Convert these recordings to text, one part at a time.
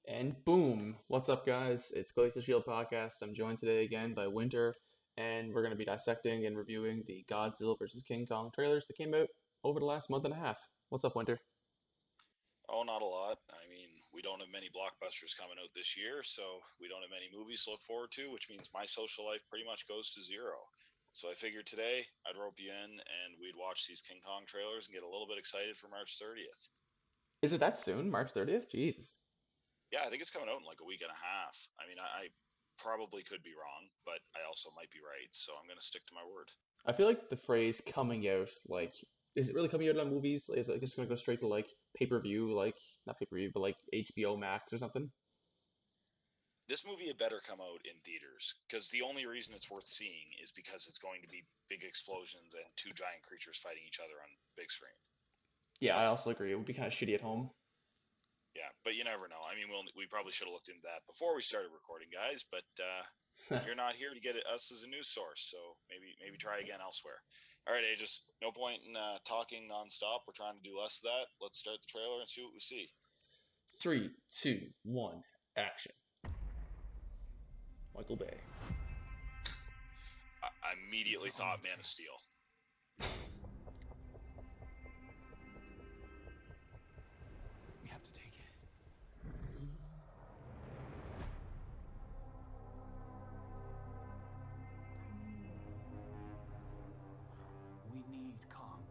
And boom! What's up, guys? It's Glacial Shield Podcast. I'm joined today again by Winter, and we're going to be dissecting and reviewing the Godzilla vs. King Kong trailers that came out over the last month and a half. What's up, Winter? Oh, not a lot. I mean, we don't have many blockbusters coming out this year, so we don't have many movies to look forward to, which means my social life pretty much goes to zero. So I figured today I'd rope you in and we'd watch these King Kong trailers and get a little bit excited for March 30th. Is it that soon? March 30th? Jesus. Yeah, I think it's coming out in like a week and a half. I mean, I probably could be wrong, but I also might be right, so I'm going to stick to my word. I feel like the phrase coming out, like, is it really coming out on movies? Is it just going to go straight to, like, pay-per-view, like, not pay-per-view, but, like, HBO Max or something? This movie had better come out in theaters because the only reason it's worth seeing is because it's going to be big explosions and two giant creatures fighting each other on big screen. Yeah, I also agree. It would be kind of shitty at home. Yeah, but you never know. I mean, we probably should have looked into that before we started recording, guys. But you're not here to get us as a news source, so maybe try again elsewhere. All right, Aegis. No point in talking nonstop. We're trying to do less of that. Let's start the trailer and see what we see. Three, two, one, action. Michael Bay. I immediately thought Man of Steel. We have to take it. We need Kong.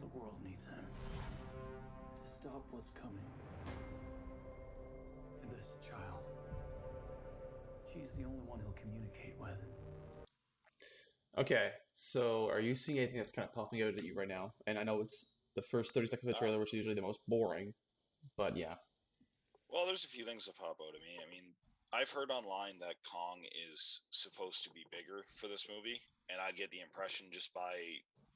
The world needs him to stop what's coming. And this child, she's the only one he'll communicate with. Okay, so are you seeing anything that's kind of popping out at you right now? And I know it's the first 30 seconds of the trailer, which is usually the most boring, but yeah. Well, there's a few things that pop out at me. I mean, I've heard online that Kong is supposed to be bigger for this movie, and I get the impression just by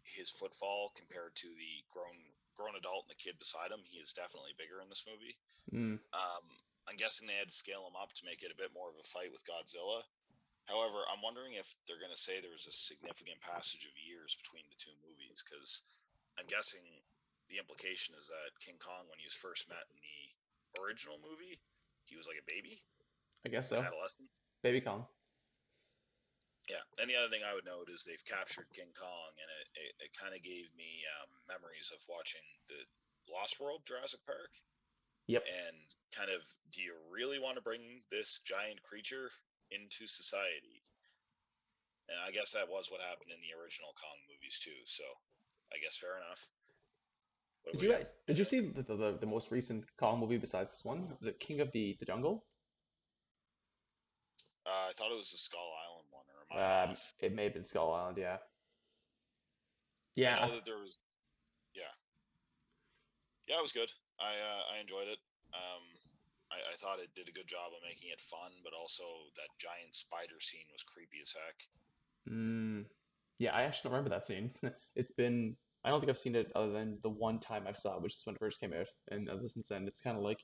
his footfall compared to the grown adult and the kid beside him, he is definitely bigger in this movie. Mm, I'm guessing they had to scale him up to make it a bit more of a fight with Godzilla. However, I'm wondering if they're going to say there was a significant passage of years between the two movies, because I'm guessing the implication is that King Kong, when he was first met in the original movie, he was like a baby, I guess an so. adolescent. Baby Kong. Yeah, and the other thing I would note is they've captured King Kong, and it kind of gave me memories of watching the Lost World Jurassic Park, Yep. and kind of, do you really want to bring this giant creature into society? And I guess that was what happened in the original Kong movies too. So I guess fair enough. What Did do we you got? did you see the most recent Kong movie besides this one? Was it King of the Jungle? I thought it was the Skull Island one, or am I off? It may have been Skull Island. Yeah. I Yeah. know that there was. Yeah, yeah, it was good. I enjoyed it. Um, I thought it did a good job of making it fun, but also that giant spider scene was creepy as heck. Mm, yeah. I actually don't remember that scene. It's been. I don't think I've seen it other than the one time I saw it, which is when it first came out. And ever since then, it's kind of like,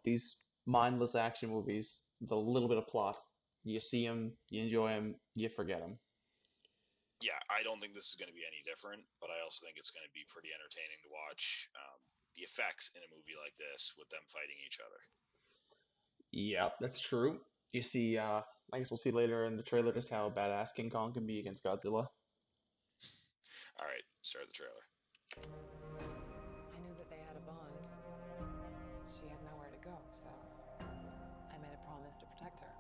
these mindless action movies, with a little bit of plot. You see them, you enjoy them, you forget them. Yeah, I don't think this is going to be any different, but I also think it's going to be pretty entertaining to watch the effects in a movie like this with them fighting each other. Yeah, that's true. You see, I guess we'll see later in the trailer just how badass King Kong can be against Godzilla. All right, start the trailer. I knew that they had a bond. She had nowhere to go, so I made a promise to protect her.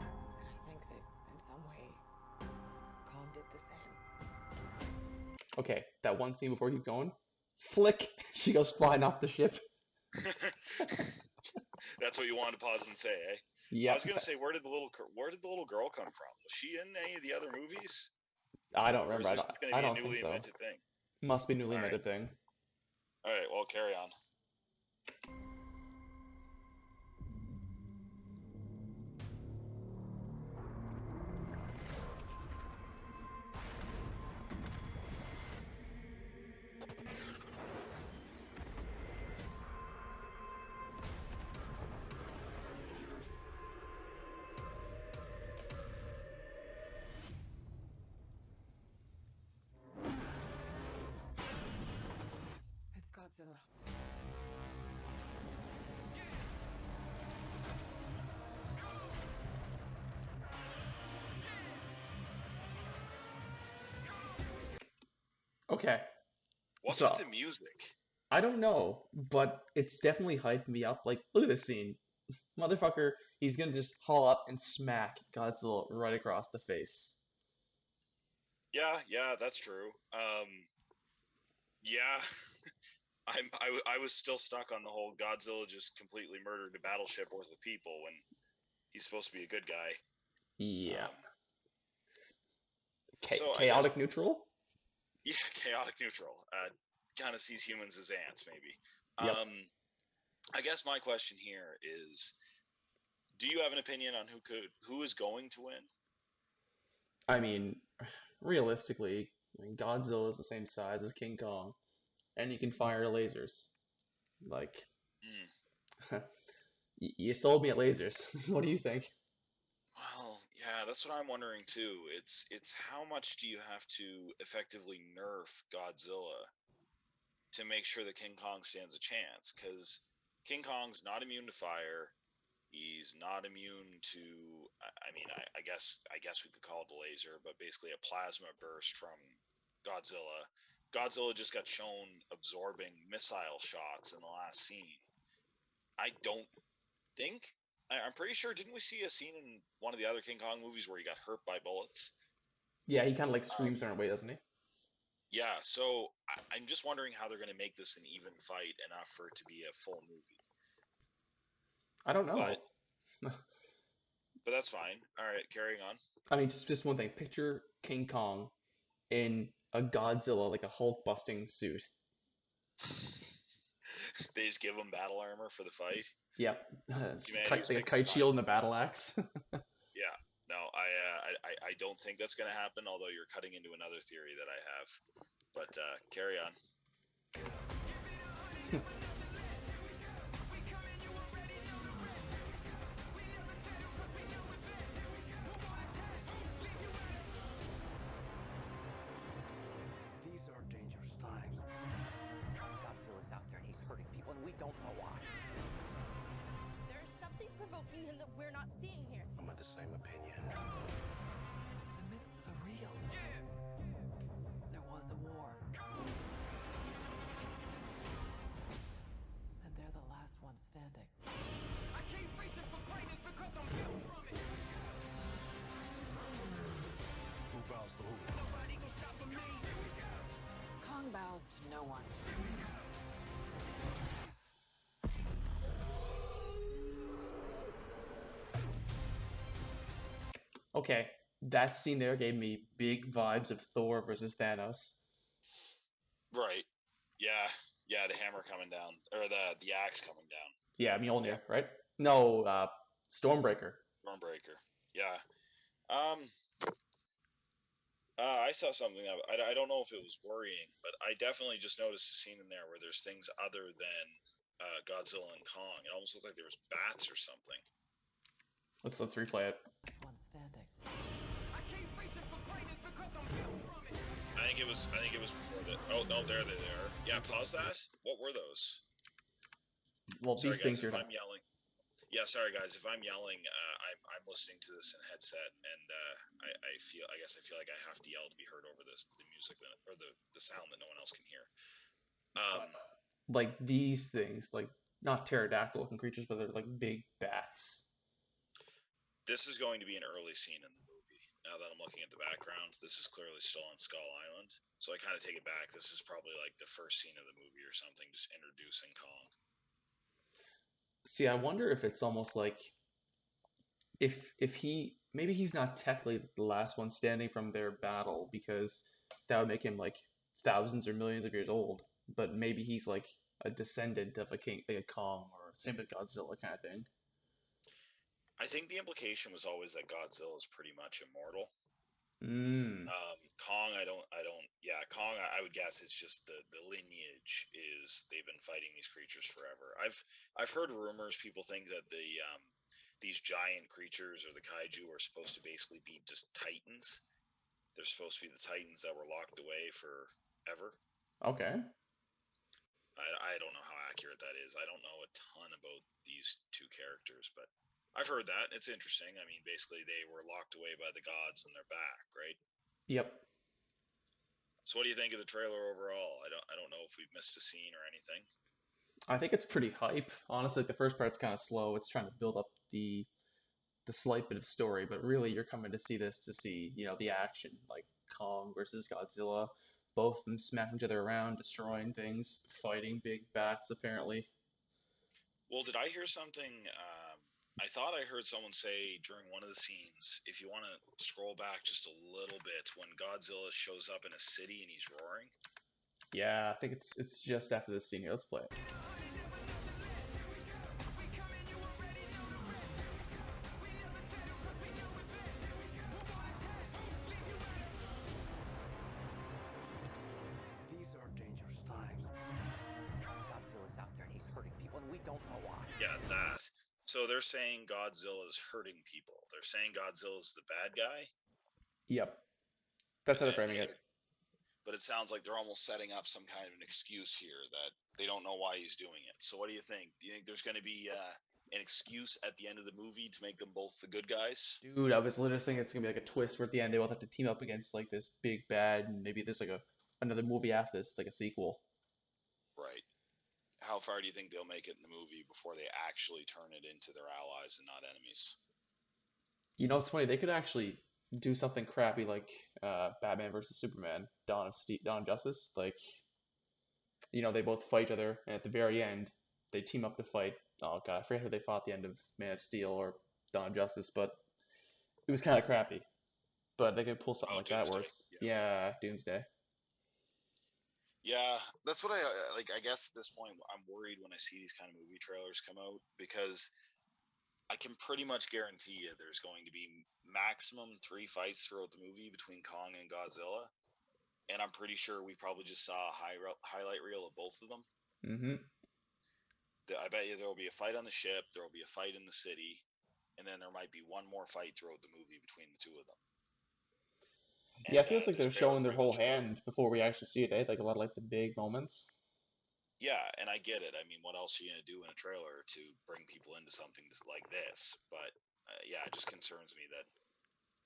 And I think that in some way, Kong did the same. Okay, that one scene before you keep going, flick, she goes flying off the ship. That's what you wanted to pause and say, eh? I was Yep, gonna say, where did the little girl come from? Was she in any of the other movies, I don't or remember. is this going to I be a don't think newly so. invented thing? Must be newly All right, invented thing. all right. Well, carry on. It's Godzilla. Okay, What's with so the music? I don't know, but it's definitely hyped me up. Like, look at this scene. Motherfucker, he's gonna just haul up and smack Godzilla right across the face. Yeah, that's true. Yeah, I was still stuck on the whole Godzilla just completely murdered a battleship worth of people when he's supposed to be a good guy. Yeah. Um, so I guess Chaotic neutral? yeah, chaotic neutral. Kind of sees humans as ants, maybe. Yep. I guess my question here is: do you have an opinion on who is going to win? I mean, realistically, I mean, Godzilla is the same size as King Kong, and he can fire lasers. Like, Hmm. you sold me at lasers. What do you think? Well, yeah, that's what I'm wondering too. It's how much do you have to effectively nerf Godzilla to make sure that King Kong stands a chance? Because King Kong's not immune to fire. He's not immune to. I guess we could call it the laser, but basically a plasma burst from Godzilla. Godzilla just got shown absorbing missile shots in the last scene. I don't think. I'm pretty sure. Didn't we see a scene in one of the other King Kong movies where he got hurt by bullets? Yeah, he kind of like Um, screams in a way, doesn't he? yeah. So I'm just wondering how they're going to make this an even fight enough for it to be a full movie. I don't But know. that's fine. All right, carrying on. I mean, just one thing. Picture King Kong in a Godzilla, like a Hulk busting suit. They just give him battle armor for the fight. Yep. Humanity's Like a biggest kite shield mind. and a battle axe. Yeah. No, I don't think that's going to happen. Although you're cutting into another theory that I have. But carry on. These are dangerous times. Godzilla's out there and he's hurting people, and we don't know why. There's something provoking him that we're not seeing here. I'm of the same opinion. The myths are real. There was a war. And they're the last ones standing. I keep reaching for greatness because I'm built from it. Who bows to who? Nobody gonna stop me. Kong bows to no one. Okay, that scene there gave me big vibes of Thor versus Thanos. Right. Yeah. Yeah. The hammer coming down, or the axe coming down. Yeah, Yeah. Mjolnir, right? No, Stormbreaker. Stormbreaker. Yeah. Um. I saw something. I don't know if it was worrying, but I definitely just noticed a scene in there where there's things other than Godzilla and Kong. It almost looked like there was bats or something. Let's replay it. One standing. I keep reaching for greatness because I'm built from it. I think it was before the. Oh no, there they are. Yeah, pause that. What were those? Well, Sorry these guys, things if you're I'm not. yelling. Yeah, sorry guys, if I'm yelling, I'm listening to this in a headset, and I guess I feel like I have to yell to be heard over the music that, or the sound that no one else can hear. Um, Like these things, like not pterodactyl looking creatures, but they're like big bats. this is going to be an early scene in the movie. Now that I'm looking at the background, this is clearly still on Skull Island, so I kind of take it back. This is probably like the first scene of the movie or something, just introducing Kong. See, I wonder if it's almost like if he maybe he's not technically the last one standing from their battle because that would make him like thousands or millions of years old, but maybe he's like a descendant of a king, like a Kong or same with Godzilla kind of thing. I think the implication was always that Godzilla is pretty much immortal. Mm, Kong, yeah, Kong. I would guess it's just the lineage is they've been fighting these creatures forever. I've heard rumors. People think that these giant creatures or the kaiju are supposed to basically be just titans. They're supposed to be the titans that were locked away forever. okay. I don't know how accurate that is. I don't know a ton about these two characters, but I've heard that. It's interesting. I mean, basically, they were locked away by the gods and they're back, right? Yep. So what do you think of the trailer overall? I don't know if we've missed a scene or anything. I think it's pretty hype. Honestly, the first part's kind of slow. It's trying to build up the slight bit of story, but really you're coming to see this to see, the action, like Kong versus Godzilla, both of them smacking each other around, destroying things, fighting big bats apparently. Well, did I hear something? I thought I heard someone say during one of the scenes, if you want to scroll back just a little bit, when Godzilla shows up in a city and he's roaring. Yeah, I think it's just after this scene here. Let's play it. These are dangerous times. Godzilla's out there and he's hurting people and we don't know why. Yeah, that. So they're saying Godzilla's hurting people. They're saying Godzilla's the bad guy. Yep, that's how they're framing And it. but it sounds like they're almost setting up some kind of an excuse here that they don't know why he's doing it. So what do you think? Do you think there's going to be an excuse at the end of the movie to make them both the good guys? Dude, I was literally thinking it's gonna be like a twist where at the end they both have to team up against like this big bad, and maybe there's like another movie after this, like a sequel. Right. How far do you think they'll make it in the movie before they actually turn it into their allies and not enemies? It's funny. They could actually do something crappy like Batman versus Superman, Dawn of Justice. Like, they both fight each other, and at the very end, they team up to fight. Oh god, I forget who they fought at the end of Man of Steel or Dawn of Justice, but it was kind of crappy. But they could pull something Oh, like that where Doomsday. it's Yeah. yeah, Doomsday. Yeah, that's what I like. I guess at this point, I'm worried when I see these kind of movie trailers come out because I can pretty much guarantee you there's going to be maximum 3 fights throughout the movie between Kong and Godzilla, and I'm pretty sure we probably just saw a highlight reel of both of them. Mm-hmm. I bet you there will be a fight on the ship, there will be a fight in the city, and then there might be one more fight throughout the movie between the two of them. Yeah, And it feels like this they're trailer showing their pretty whole much, hand before we actually see it. Eh? Like a lot of like the big moments. yeah, and I get it. I mean, what else are you gonna do in a trailer to bring people into something like this? But yeah, it just concerns me that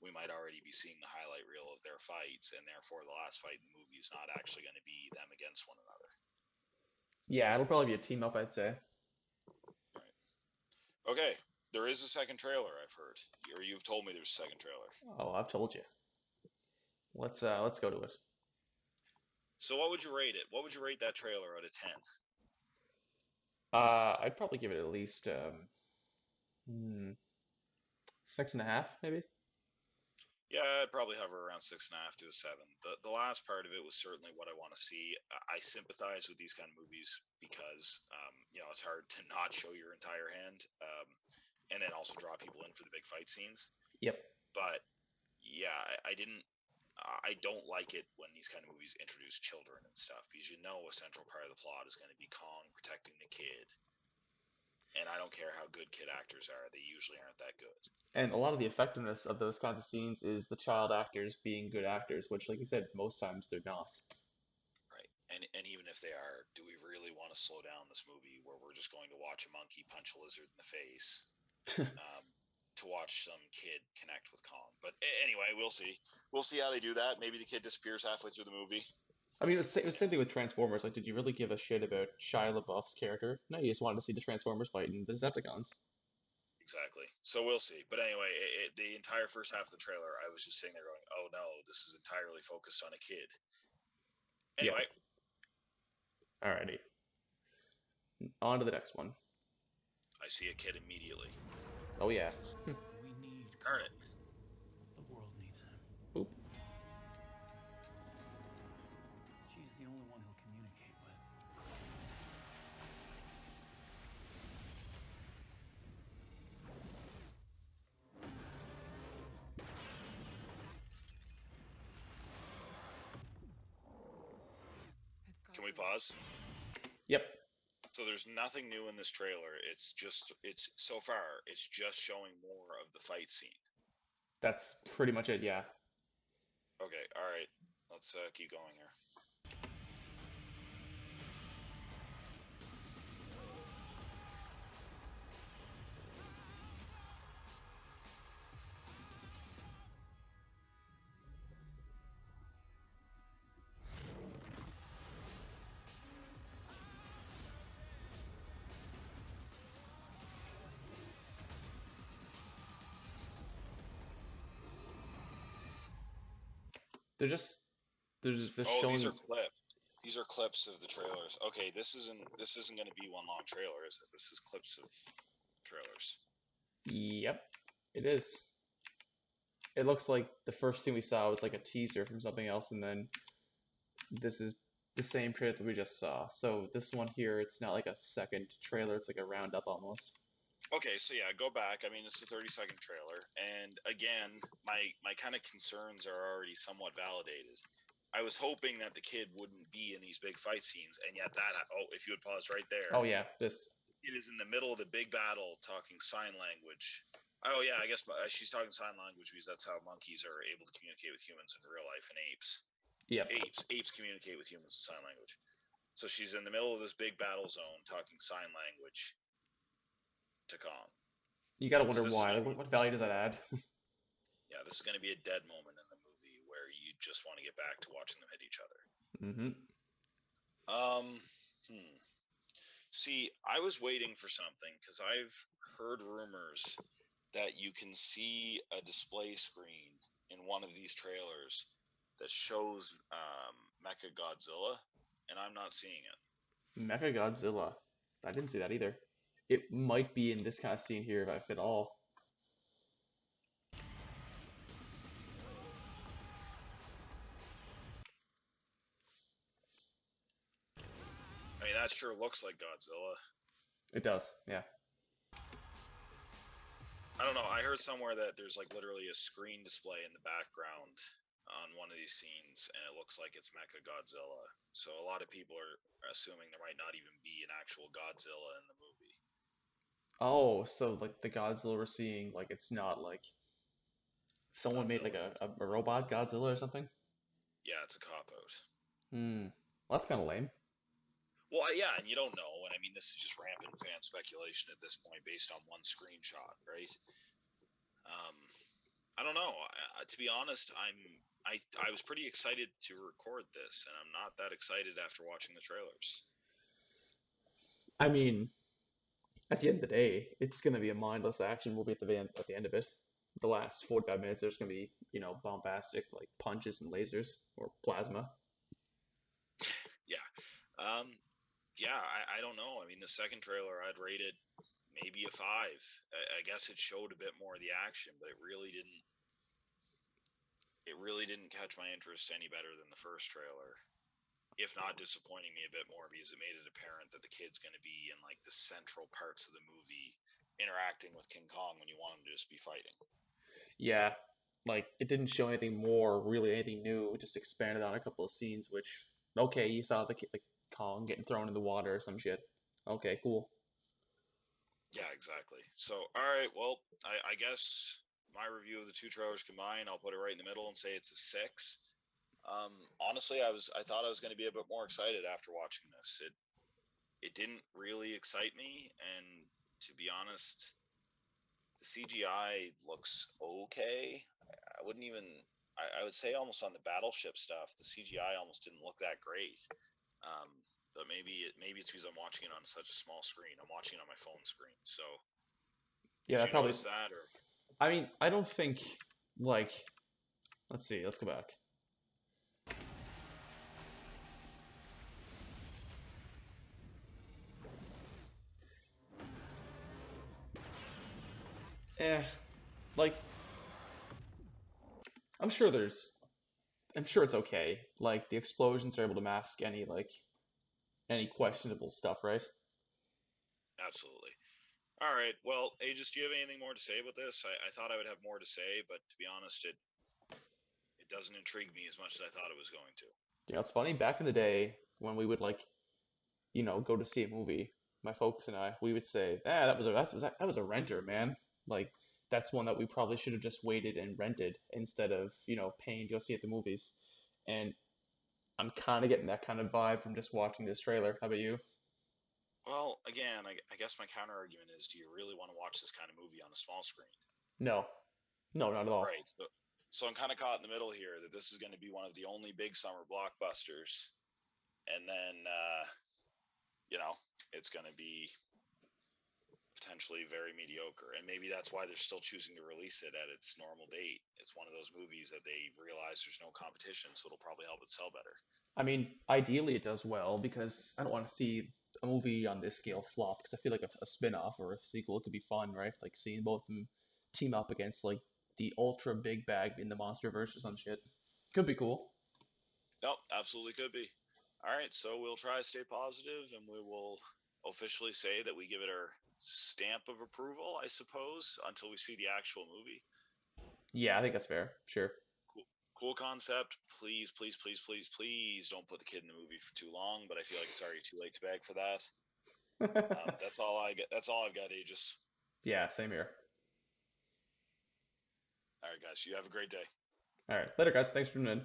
we might already be seeing the highlight reel of their fights, and therefore the last fight in the movie is not actually going to be them against one another. Yeah, it'll probably be a team up, I'd say. Right. Okay, there is a second trailer, I've heard, or you've told me there's a second trailer. Oh, I've told you. Let's go to it. So what would you rate it? What would you rate that trailer out of 10? I'd probably give it at least 6.5, maybe. Yeah, I'd probably hover around 6.5 to a 7. The last part of it was certainly what I want to see. I sympathize with these kind of movies because it's hard to not show your entire hand, and then also draw people in for the big fight scenes. Yep. But yeah, I don't like it when these kind of movies introduce children and stuff because a central part of the plot is going to be Kong protecting the kid, and I don't care how good kid actors are; they usually aren't that good. And a lot of the effectiveness of those kinds of scenes is the child actors being good actors, which, like you said, most times they're not. Right. And even if they are, do we really want to slow down this movie where we're just going to watch a monkey punch a lizard in the face to watch some kid connect with Kong? But anyway, we'll see. We'll see how they do that. Maybe the kid disappears halfway through the movie. I mean, it was the same thing with Transformers. Like, did you really give a shit about Shia LaBeouf's character? No, you just wanted to see the Transformers fighting the Decepticons. Exactly. So we'll see. But anyway, the entire first half of the trailer, I was just sitting there going, "Oh no, this is entirely focused on a kid." Yep. Anyway, Alrighty. On to the next one. I see a kid immediately. Oh yeah. We need Earn it. The world needs him. Oop. She's the only one he'll communicate with. Can we pause? Yep. So there's nothing new in this trailer. It's so far it's just showing more of the fight scene. That's pretty much it. Yeah. Okay, all right. Let's keep going here. They're just Oh, these are showing. clips. These are clips of the trailers. Okay, this isn't going to be one long trailer, is it? This is clips of trailers. Yep, it is. It looks like the first thing we saw was like a teaser from something else, and then this is the same trailer that we just saw. So this one here, it's not like a second trailer; it's like a roundup almost. Okay, so yeah, go back. I mean, it's a 30-second trailer, and again, my kind of concerns are already somewhat validated. I was hoping that the kid wouldn't be in these big fight scenes, and yet that. Oh, if you would pause right there, Oh yeah, this. it is in the middle of the big battle talking sign language. Oh yeah, I guess she's talking sign language because that's how monkeys are able to communicate with humans in real life, and apes. Yep. Apes communicate with humans in sign language. So she's in the middle of this big battle zone talking sign language to Kong. You gotta wonder So this is why. gonna Like, be what value does that add? yeah, this is gonna be a dead moment in the movie where you just want to get back to watching them hit each other. Mm-hmm. Um, hmm. See, I was waiting for something because I've heard rumors that you can see a display screen in one of these trailers that shows Mecha Godzilla, and I'm not seeing it. Mecha Godzilla. I didn't see that either. It might be in this kind of scene here, if at all. I mean, that sure looks like Godzilla. It does. Yeah. I don't know. I heard somewhere that there's like literally a screen display in the background on one of these scenes, and it looks like it's Mecha Godzilla. So a lot of people are assuming there might not even be an actual Godzilla in the movie. Oh, so like the Godzilla we're seeing, like it's not like someone made like Godzilla. a robot Godzilla or something. Yeah, it's a cop out. Hmm. Well, that's kind of lame. Well, yeah, and you don't know. And I mean, this is just rampant fan speculation at this point based on one screenshot, right? Um, I don't know. To be honest, I was pretty excited to record this, and I'm not that excited after watching the trailers. I mean, at the end of the day, it's gonna be a mindless action movie at the end of it. The last 45 minutes, there's gonna be bombastic like punches and lasers or plasma. Yeah. Um, yeah, I don't know. I mean, the second trailer I'd rate it maybe a 5. I guess it showed a bit more of the action, but it really didn't. It really didn't catch my interest any better than the first trailer. If not disappointing me a bit more because it made it apparent that the kid's going to be in like the central parts of the movie interacting with King Kong when you want him to just be fighting. Yeah, like it didn't show anything more, really anything new. It just expanded on a couple of scenes, which okay, you saw the Kong getting thrown in the water or some shit. Okay, cool. Yeah, exactly. So, all right, well, I guess my review of the two trailers combined, I'll put it right in the middle and say it's a 6. Honestly, I thought I was going to be a bit more excited after watching this. It didn't really excite me, and to be honest, the CGI looks okay. I wouldn't even. I would say almost on the battleship stuff, the CGI almost didn't look that great. Um, but maybe it's because I'm watching it on such a small screen. I'm watching it on my phone screen. So, Yeah, did that you probably. notice that, or I mean, I don't think like. Let's see. Let's go back. Eh, like I'm sure there's. I'm sure it's okay. Like the explosions are able to mask any questionable stuff, right? absolutely? All right. Well, Aegis, do you have anything more to say about this? I thought I would have more to say, but to be honest, it doesn't intrigue me as much as I thought it was going to. It's funny. Back in the day when we would go to see a movie, my folks and I, we would say, "Ah, that was a renter, man. Like that's one that we probably should have just waited and rented instead of paying to go see at the movies." And I'm kind of getting that kind of vibe from just watching this trailer. How about you? Well, again, I guess my counter argument is: do you really want to watch this kind of movie on a small screen? No, no, not at all. Right. So I'm kind of caught in the middle here that this is going to be one of the only big summer blockbusters, and then you know it's going to be potentially very mediocre. And maybe that's why they're still choosing to release it at its normal date. It's one of those movies that they realize there's no competition, so it'll probably help it sell better. I mean, ideally it does well because I don't want to see a movie on this scale flop because I feel like a spin-off or a sequel could be fun, right? Like seeing both of them team up against like the ultra big bag in the MonsterVerse or some shit. Could be cool. Nope, absolutely could be. All right, so we'll try to stay positive and we will officially say that we give it our stamp of approval, I suppose, until we see the actual movie. Yeah, I think that's fair. Sure. Cool concept. Please, please, please, please, please don't put the kid in the movie for too long. But I feel like it's already too late to beg for that. That's all I get. That's all I've got, Aegis. Yeah, same here. All right, guys. You have a great day. All right, later, guys. Thanks for tuning in.